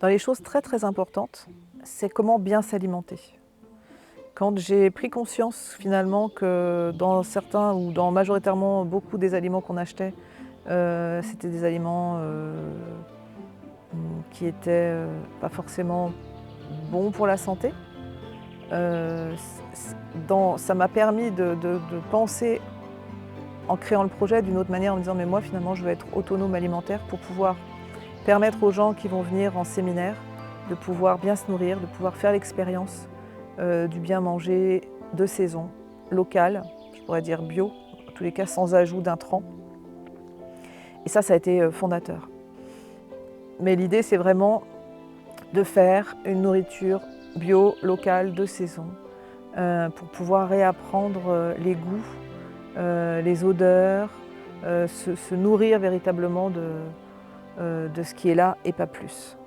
Dans les choses très très importantes, c'est comment bien s'alimenter. Quand j'ai pris conscience finalement que dans certains ou dans majoritairement beaucoup des aliments qu'on achetait, c'était des aliments qui étaient pas forcément bons pour la santé, ça m'a permis de penser en créant le projet d'une autre manière en me disant mais moi finalement je veux être autonome alimentaire pour pouvoir permettre aux gens qui vont venir en séminaire de pouvoir bien se nourrir, de pouvoir faire l'expérience du bien manger de saison, local, je pourrais dire bio, en tous les cas sans ajout d'intrants. Et ça a été fondateur. Mais l'idée, c'est vraiment de faire une nourriture bio, locale, de saison, pour pouvoir réapprendre les goûts, les odeurs, se nourrir véritablement de ce qui est là et pas plus.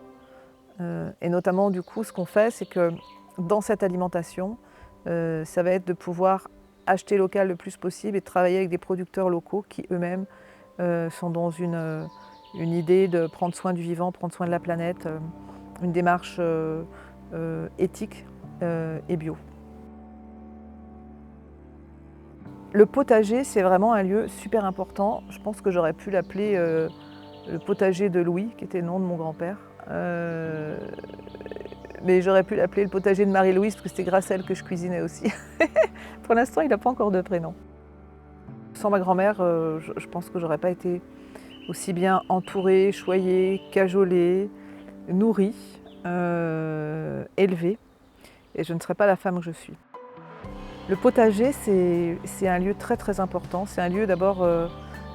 Et notamment, du coup, ce qu'on fait, c'est que dans cette alimentation, ça va être de pouvoir acheter local le plus possible et de travailler avec des producteurs locaux qui eux-mêmes sont dans une idée de prendre soin du vivant, prendre soin de la planète, une démarche éthique et bio. Le potager, c'est vraiment un lieu super important. Je pense que j'aurais pu l'appeler le potager de Louis, qui était le nom de mon grand-père. Mais j'aurais pu l'appeler le potager de Marie-Louise, parce que c'était grâce à elle que je cuisinais aussi. Pour l'instant, il n'a pas encore de prénom. Sans ma grand-mère, je pense que j'aurais pas été aussi bien entourée, choyée, cajolée, nourrie, élevée, et je ne serais pas la femme que je suis. Le potager, c'est un lieu très très important. C'est un lieu d'abord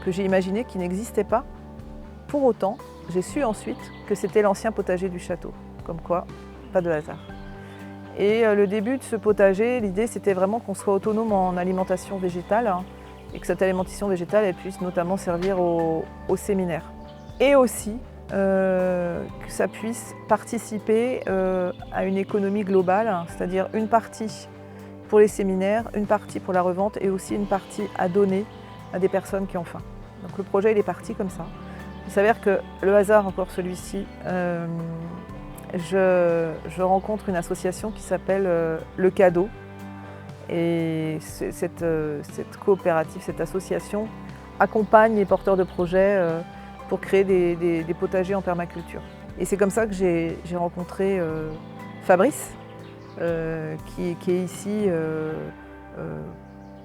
que j'ai imaginé qui n'existait pas. Pour autant, j'ai su ensuite que c'était l'ancien potager du château. Comme quoi, pas de hasard. Et le début de ce potager, l'idée c'était vraiment qu'on soit autonome en alimentation végétale, hein, et que cette alimentation végétale elle puisse notamment servir au séminaire. Et aussi que ça puisse participer à une économie globale, hein, c'est-à-dire une partie pour les séminaires, une partie pour la revente et aussi une partie à donner à des personnes qui ont faim. Donc le projet il est parti comme ça. Il s'avère que le hasard, encore celui-ci, je rencontre une association qui s'appelle Le Cadeau. Et cette coopérative, cette association accompagne les porteurs de projets pour créer des potagers en permaculture. Et c'est comme ça que j'ai rencontré Fabrice, qui est ici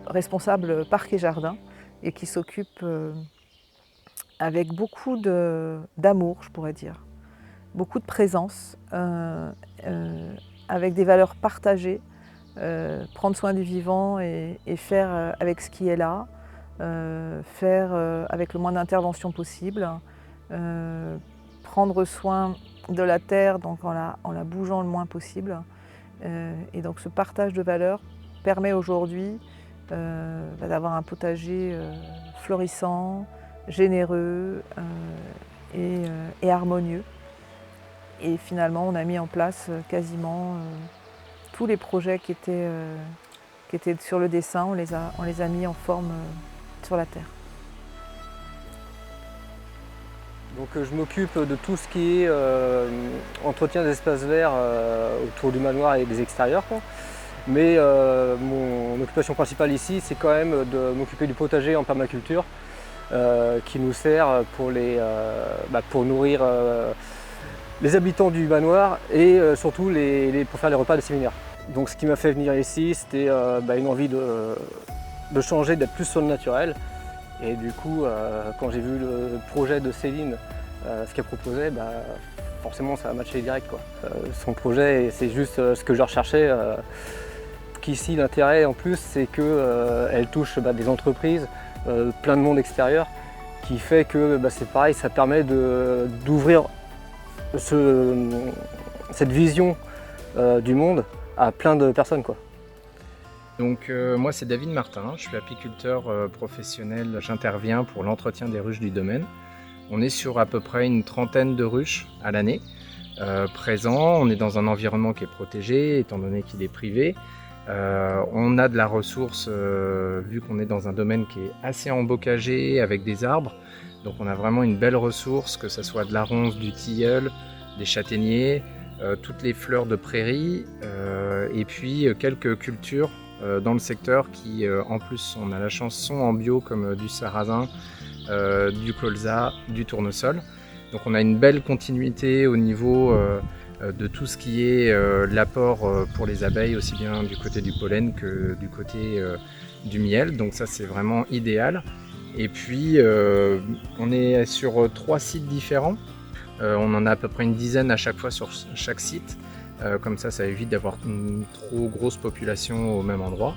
responsable parc et jardin et qui s'occupe avec beaucoup d'amour, je pourrais dire, beaucoup de présence, avec des valeurs partagées, prendre soin du vivant et faire avec ce qui est là, faire avec le moins d'intervention possible, prendre soin de la terre donc en la bougeant le moins possible. Et donc ce partage de valeurs permet aujourd'hui d'avoir un potager florissant, généreux et harmonieux. Et finalement, on a mis en place quasiment tous les projets qui étaient sur le dessin, on les a mis en forme sur la terre. Donc je m'occupe de tout ce qui est entretien des espaces verts autour du manoir et des extérieurs, quoi. Mais mon occupation principale ici, c'est quand même de m'occuper du potager en permaculture qui nous sert pour nourrir les habitants du manoir et surtout pour faire les repas des séminaires. Donc ce qui m'a fait venir ici, c'était une envie de changer, d'être plus sur le naturel. Et du coup, quand j'ai vu le projet de Céline, ce qu'elle proposait, forcément ça a matché direct, quoi. Son projet, c'est juste ce que je recherchais. Qu'ici, l'intérêt en plus, c'est qu'elle touche des entreprises, plein de monde extérieur, qui fait que c'est pareil, ça permet d'ouvrir cette vision du monde à plein de personnes, quoi. Donc moi c'est David Martin, je suis apiculteur professionnel, j'interviens pour l'entretien des ruches du domaine. On est sur à peu près une trentaine de ruches à l'année présents, on est dans un environnement qui est protégé étant donné qu'il est privé. On a de la ressource vu qu'on est dans un domaine qui est assez embocagé avec des arbres, donc on a vraiment une belle ressource, que ce soit de la ronce, du tilleul, des châtaigniers, toutes les fleurs de prairie et puis quelques cultures dans le secteur qui, en plus, on a la chance, sont en bio, comme du sarrasin, du colza, du tournesol. Donc on a une belle continuité au niveau de tout ce qui est l'apport pour les abeilles, aussi bien du côté du pollen que du côté du miel. Donc ça, c'est vraiment idéal. Et puis on est sur 3 sites différents. On en a à peu près une dizaine à chaque fois sur chaque site. Comme ça évite d'avoir une trop grosse population au même endroit.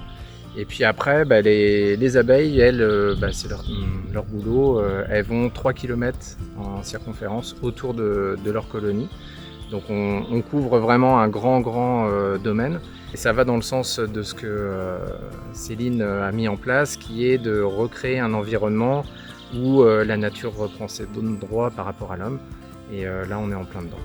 Et puis après, les abeilles, elles, c'est leur boulot. Elles vont 3 km en circonférence autour de leur colonie. Donc on couvre vraiment un grand domaine. Et ça va dans le sens de ce que Céline a mis en place, qui est de recréer un environnement où la nature reprend ses droits par rapport à l'homme. Et là, on est en plein dedans.